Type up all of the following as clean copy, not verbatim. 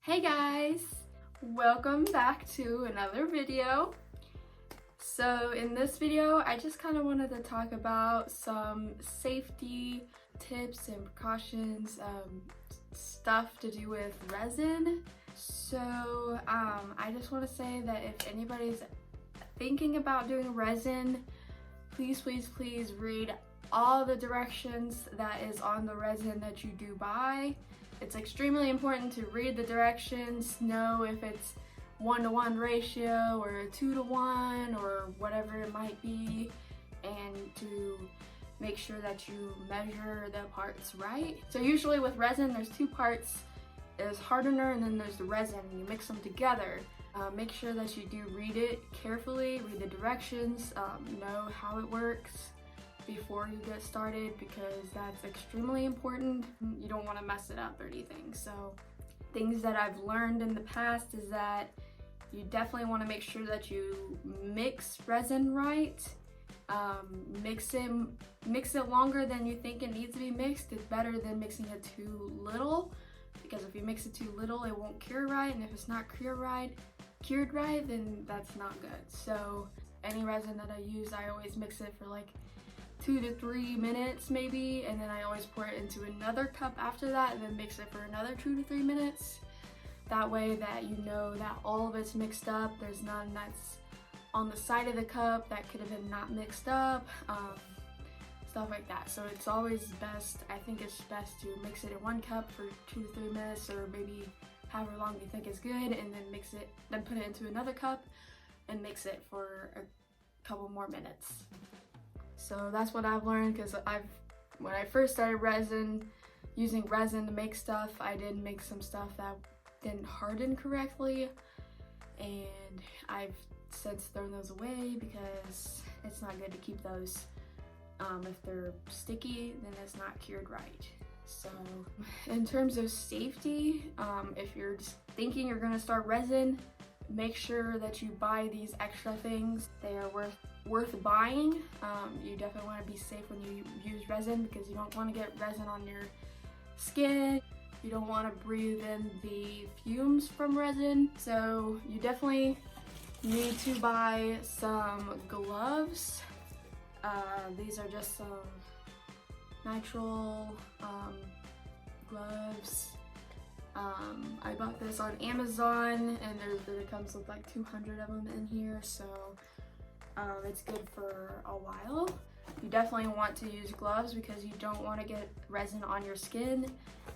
Hey guys, welcome back to another video. So in this video, I just kind of wanted to talk about some safety tips and precautions, stuff to do with resin. So I just want to say that if anybody's thinking about doing resin, please read all the directions that is on the resin that you do buy. It's extremely important to read the directions, know if it's 1-to-1 ratio or 2-to-1 or whatever it might be, and to make sure that you measure the parts right. So usually with resin, there's two parts. There's hardener and then there's the resin, and you mix them together. Make sure that you do read it carefully, read the directions, know how it works before you get started, because that's extremely important. You don't want to mess it up or anything. So things that I've learned in the past is that you definitely want to make sure that you mix resin right. Mix it longer than you think it needs to be mixed. It's better than mixing it too little, because if you mix it too little, it won't cure right, and if it's not cured right, then that's not good. So any resin that I use, I always mix it for like 2 to 3 minutes maybe, and then I always pour it into another cup after that, and then mix it for another 2 to 3 minutes. That way that you know that all of it's mixed up. There's none that's on the side of the cup that could have been not mixed up, stuff like that. So it's always best, I think it's best to mix it in one cup for 2 to 3 minutes, or maybe however long you think is good, and then put it into another cup and mix it for a couple more minutes. So that's what I've learned, because when I first started using resin to make stuff, I did make some stuff that didn't harden correctly, and I've since thrown those away because it's not good to keep those. If they're sticky, then it's not cured right. So in terms of safety, if you're just thinking you're gonna start resin, make sure that you buy these extra things. They are worth buying. You definitely want to be safe when you use resin, because you don't want to get resin on your skin. You don't want to breathe in the fumes from resin. So you definitely need to buy some gloves. These are just some natural gloves. I bought this on Amazon, and it comes with like 200 of them in here, so it's good for a while. You definitely want to use gloves because you don't want to get resin on your skin.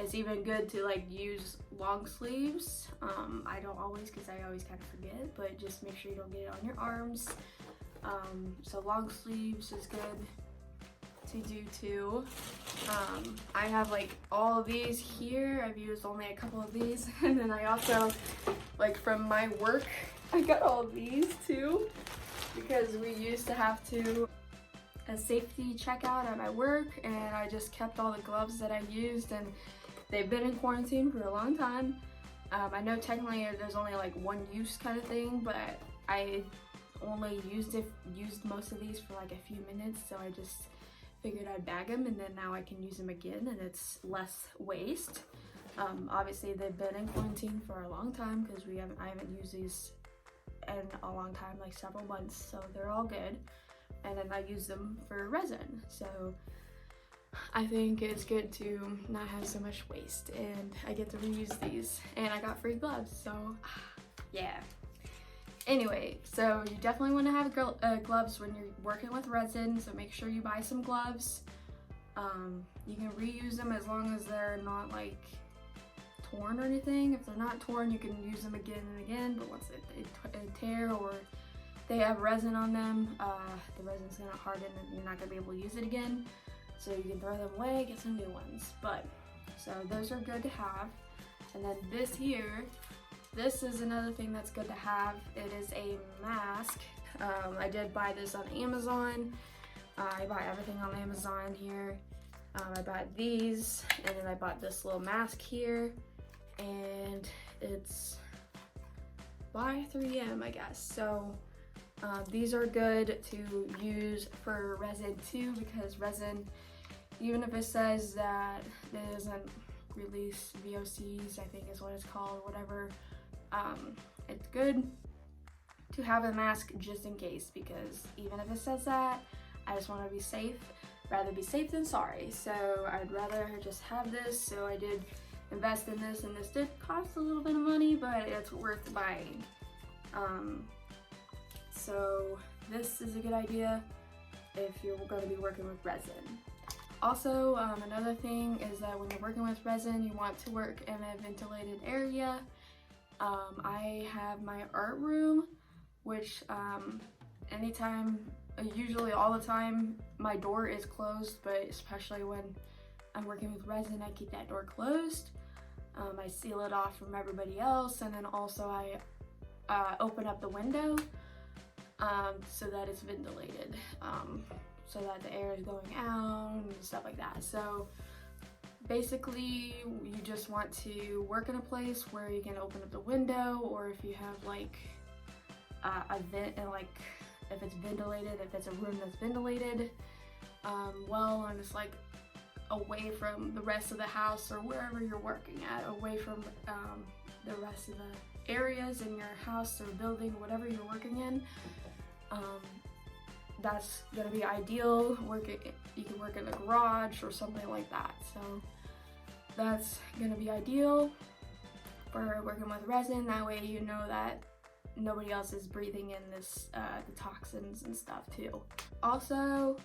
It's even good to like use long sleeves. I don't always, because I always kind of forget, but just make sure you don't get it on your arms. So long sleeves is good to do too. I have like all of these here. I've used only a couple of these, and then I also, like from my work, I got all of these too, because we used to have a safety checkout at my work, and I just kept all the gloves that I used, and they've been in quarantine for a long time. I know technically there's only like one use kind of thing, but I only used most of these for like a few minutes, so I just figured I'd bag them, and then now I can use them again, and it's less waste. Obviously they've been in quarantine for a long time, because I haven't used these in a long time, like several months, so they're all good. And then I use them for resin, so I think it's good to not have so much waste, and I get to reuse these, and I got free gloves, so yeah. Anyway, so you definitely want to have gloves when you're working with resin, so make sure you buy some gloves. You can reuse them as long as they're not like torn or anything. If they're not torn, you can use them again and again, but once they tear or they have resin on them, the resin's gonna harden and you're not gonna be able to use it again. So you can throw them away, get some new ones. But, so those are good to have. And then this here, this is another thing that's good to have. It is a mask. I did buy this on Amazon. I buy everything on Amazon here. I bought these, and then I bought this little mask here, and it's by 3M, I guess. So these are good to use for resin too, because resin, even if it says that it isn't release VOCs, I think is what it's called, whatever. It's good to have a mask just in case, because even if it says that, I just want to be safe. Rather be safe than sorry. So I'd rather just have this. So I did invest in this, and this did cost a little bit of money, but it's worth buying. So this is a good idea if you're going to be working with resin. Also, another thing is that when you're working with resin, you want to work in a ventilated area. I have my art room, which anytime, usually all the time, my door is closed, but especially when I'm working with resin, I keep that door closed. I seal it off from everybody else, and then also I open up the window so that it's ventilated, so that the air is going out and stuff like that. So basically, you just want to work in a place where you can open up the window, or if you have like a vent, and like if it's ventilated, if it's a room that's ventilated well, and it's like away from the rest of the house or wherever you're working at, away from the rest of the areas in your house or building, whatever you're working in. That's gonna be ideal. You can work in a garage or something like that. So that's gonna be ideal for working with resin. That way you know that nobody else is breathing in this the toxins and stuff too. Also,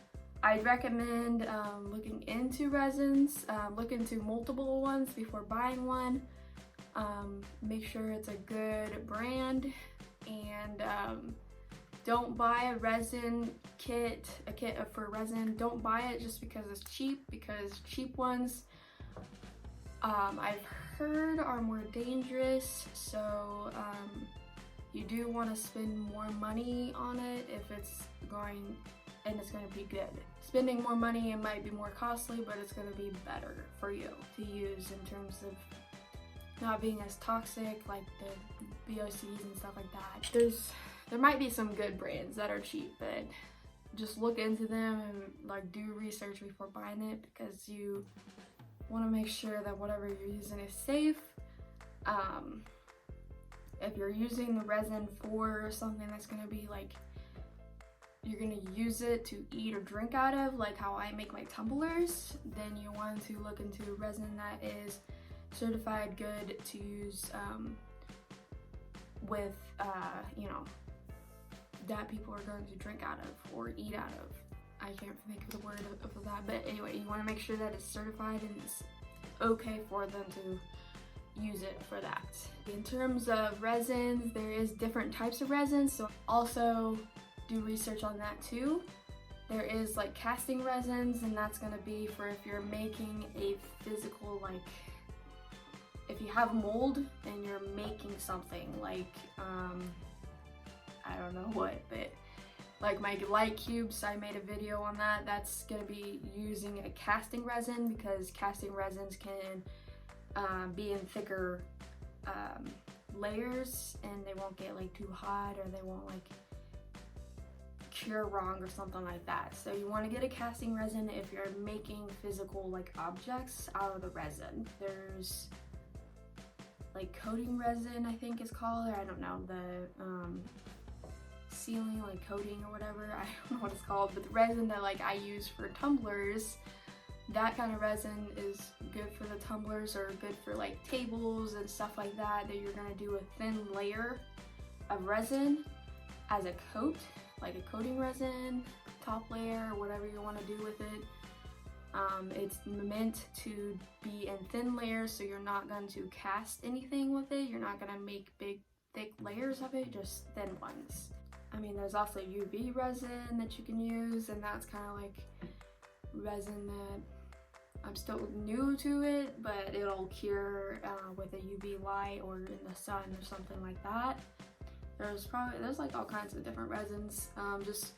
I'd recommend looking into resins. Look into multiple ones before buying one. Make sure it's a good brand, and don't buy a resin kit, for resin. Don't buy it just because it's cheap, because cheap ones, I've heard, are more dangerous. So you do want to spend more money on it if it's going to be good. Spending more money, it might be more costly, but it's going to be better for you to use in terms of not being as toxic, like the VOCs and stuff like that. There might be some good brands that are cheap, but just look into them and like do research before buying it, because you want to make sure that whatever you're using is safe. If you're using the resin for something that's going to be like, you're going to use it to eat or drink out of, like how I make my tumblers, then you want to look into resin that is certified good to use with, you know, that people are going to drink out of or eat out of. I can't think of the word of that, but anyway, you want to make sure that it's certified and it's okay for them to use it for that. In terms of resins, there is different types of resins, so also do research on that too. There is like casting resins, and that's going to be for if you're making a physical, like if you have mold and you're making something like I don't know what, but like my light cubes, I made a video on that. That's gonna be using a casting resin, because casting resins can be in thicker layers, and they won't get like too hot, or they won't like cure wrong or something like that. So you want to get a casting resin if you're making physical like objects out of the resin. There's like coating resin, I think is called, or I don't know, the sealing, like coating or whatever, I don't know what it's called, but the resin that like I use for tumblers, that kind of resin is good for the tumblers, or good for like tables and stuff like that, that you're gonna do a thin layer of resin as a coat, like a coating resin, top layer, or whatever you want to do with it. It's meant to be in thin layers, so you're not going to cast anything with it. You're not going to make big, thick layers of it, just thin ones. I mean, there's also UV resin that you can use, and that's kind of like resin that I'm still new to it, but it'll cure with a UV light or in the sun or something like that. There's like all kinds of different resins. Just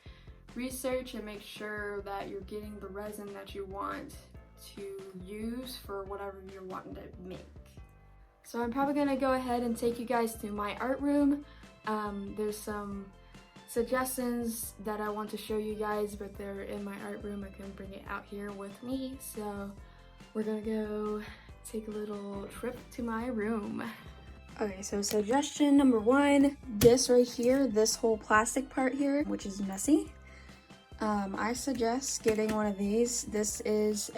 research and make sure that you're getting the resin that you want to use for whatever you're wanting to make. So I'm probably gonna go ahead and take you guys to my art room. There's some suggestions that I want to show you guys, but they're in my art room. I couldn't bring it out here with me, so we're gonna go take a little trip to my room. Okay, so suggestion number one, this right here, this whole plastic part here, which is messy. I suggest getting one of these. This is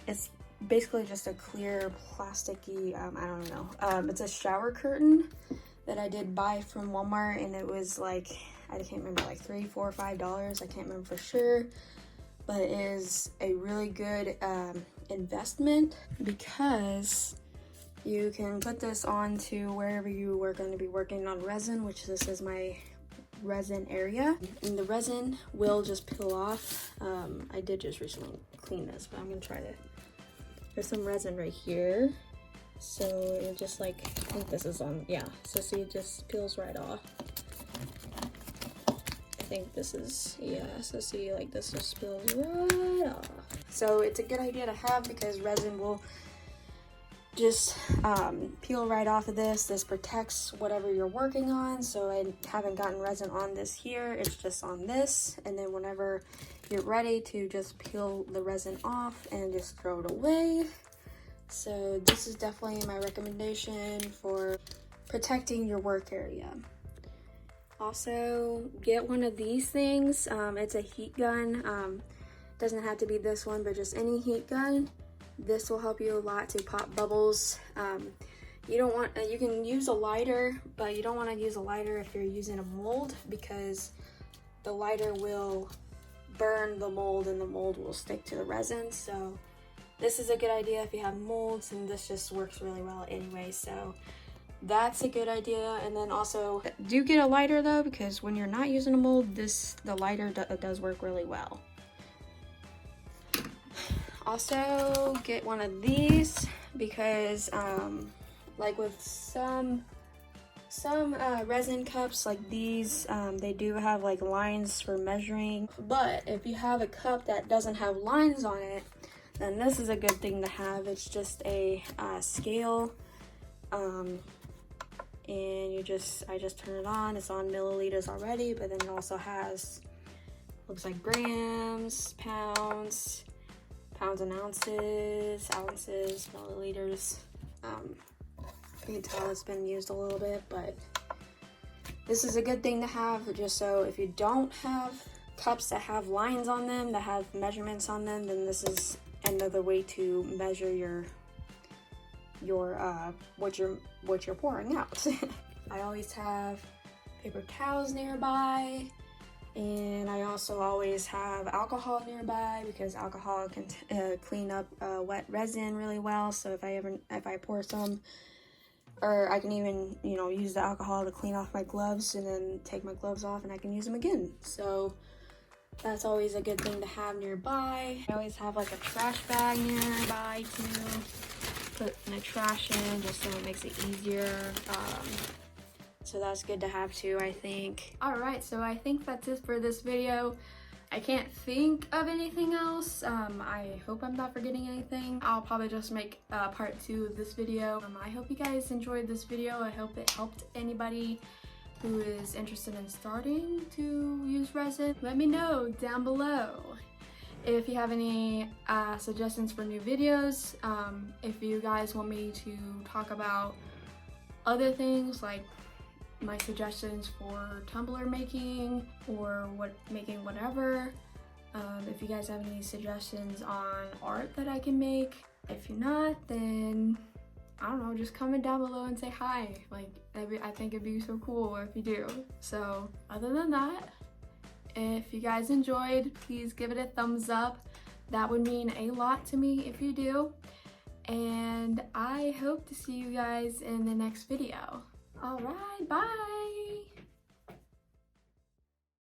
it's basically just a clear plasticky, I don't know. It's a shower curtain that I did buy from Walmart, and it was like, I can't remember, like $3, $4, $5. I can't remember for sure, but it is a really good investment because you can put this onto wherever you were going to be working on resin, which this is my resin area, and the resin will just peel off. I did just recently clean this, but I'm gonna try to. There's some resin right here, so it just like, I think this is on, yeah, so see, it just peels right off. I think this is, yeah, so see, like this just peels right off. So it's a good idea to have because resin will just peel right off of this. This protects whatever you're working on, so I haven't gotten resin on this here, it's just on this, and then whenever you're ready to just peel the resin off and just throw it away. So this is definitely my recommendation for protecting your work area. Also, get one of these things. It's a heat gun. Doesn't have to be this one, but just any heat gun. This will help you a lot to pop bubbles. You don't want, you can use a lighter, but you don't want to use a lighter if you're using a mold because the lighter will burn the mold and the mold will stick to the resin. So this is a good idea if you have molds, and this just works really well anyway. So that's a good idea. And then also do get a lighter though, because when you're not using a mold, the lighter does work really well. Also get one of these because like with some resin cups like these, they do have like lines for measuring, but if you have a cup that doesn't have lines on it, then this is a good thing to have. It's just a scale, and I just turn it on. It's on milliliters already, but then it also has, looks like grams, pounds and ounces, milliliters. You can tell it's been used a little bit, but this is a good thing to have, just so if you don't have cups that have lines on them, that have measurements on them, then this is another way to measure what you're pouring out. I always have paper towels nearby, and I also always have alcohol nearby because alcohol can clean up wet resin really well. So if I pour some, or I can even, you know, use the alcohol to clean off my gloves and then take my gloves off and I can use them again. So that's always a good thing to have nearby. I always have like a trash bag nearby to put my trash in, just so it makes it easier. So that's good to have too, I think. Alright, so I think that's it for this video. I can't think of anything else. I hope I'm not forgetting anything. I'll probably just make part 2 of this video. I hope you guys enjoyed this video. I hope it helped anybody who is interested in starting to use resin. Let me know down below. If you have any suggestions for new videos, if you guys want me to talk about other things like my suggestions for tumbler making or making whatever. If you guys have any suggestions on art that I can make. If you're not, then I don't know, just comment down below and say hi. Like, I think it'd be so cool if you do. So other than that, if you guys enjoyed, please give it a thumbs up. That would mean a lot to me if you do. And I hope to see you guys in the next video. Alright, bye!